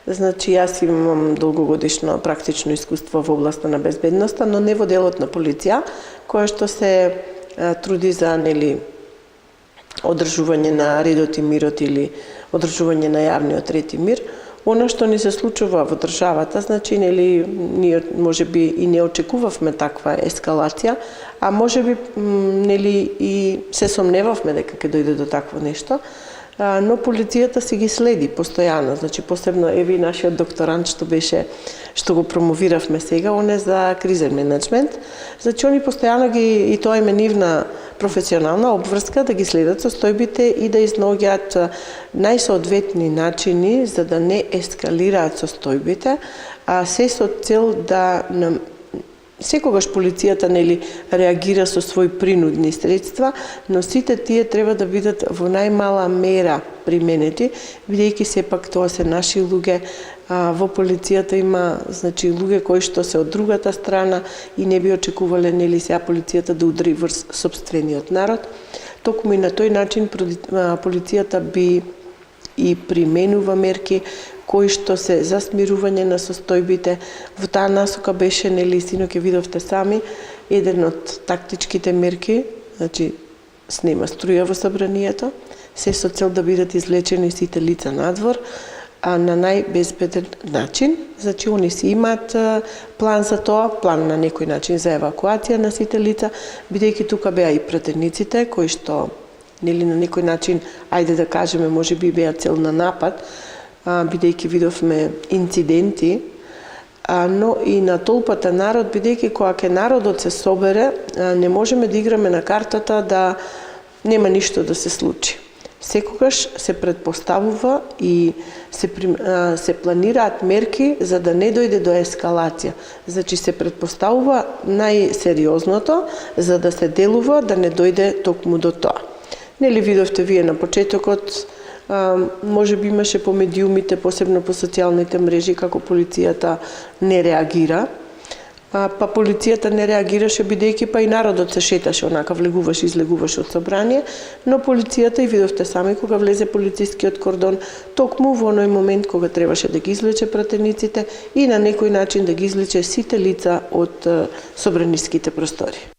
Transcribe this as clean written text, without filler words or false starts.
Значи, јас имам долгогодишно практично искуство во областа на безбедноста, но не во делот на полиција, која што се труди за одржување на редот и мирот или одржување на јавниот ред и мир. Она што ни се случува во државата, значи, ние можеби и не очекувавме таква ескалација, а можеби, и се сомневавме дека ќе дојде до такво нешто, но полицијата си ги следи постојано, значи, посебно еви нашиот докторант што го промовиравме сега, он е за кризен менеджмент, значи, они постојано и тоа им е нивна професионална обврска да ги следат состојбите и да изнаоѓаат најсоодветни начини за да не ескалираат состојбите, а се со цел да секогаш полицијата реагира со своји принудни средства, но сите тие треба да бидат во најмала мера применети, бидејќи сепак тоа се наши луѓе. Во полицијата има, значи, луѓе кои што се од другата страна и не би очекувале сега полицијата да удари врз сопствениот народ. Токму и на тој начин полицијата би и применува мерки кои што се за смирување на состојбите. Во таа насока беше, синоќ ќе видовте сами, еден од тактичките мерки, значи, снема струја во собранието, се со цел да бидат излечени сите лица надвор, а на најбезбеден начин. Значи, они си имаат план за тоа, план на некој начин за евакуација на сите лица, бидејќи тука беа и пратениците, кои што, на некој начин, ајде да кажеме, можеби беа цел на напад, бидејќи видовме инциденти, но и на толпата народ, бидејќи кога ќе народот се собере, не можеме да играме на картата да нема ништо да се случи. Секогаш се предпоставува и се планираат мерки за да не дојде до ескалација. Значи, се предпоставува најсериозното за да се делува да не дојде токму до тоа. Видовте вие на почетокот, можеби имаше по медиумите, посебно по социјалните мрежи, како полицијата не реагира. Па полицијата не реагираше бидејќи па и народот се шеташе, онака влегуваше и излегуваше од собрание, но полицијата, и видовте сами кога влезе полицискиот кордон, токму во оној момент кога требаше да ги извлече пратениците и на некој начин да ги извлече сите лица од собраниските простори.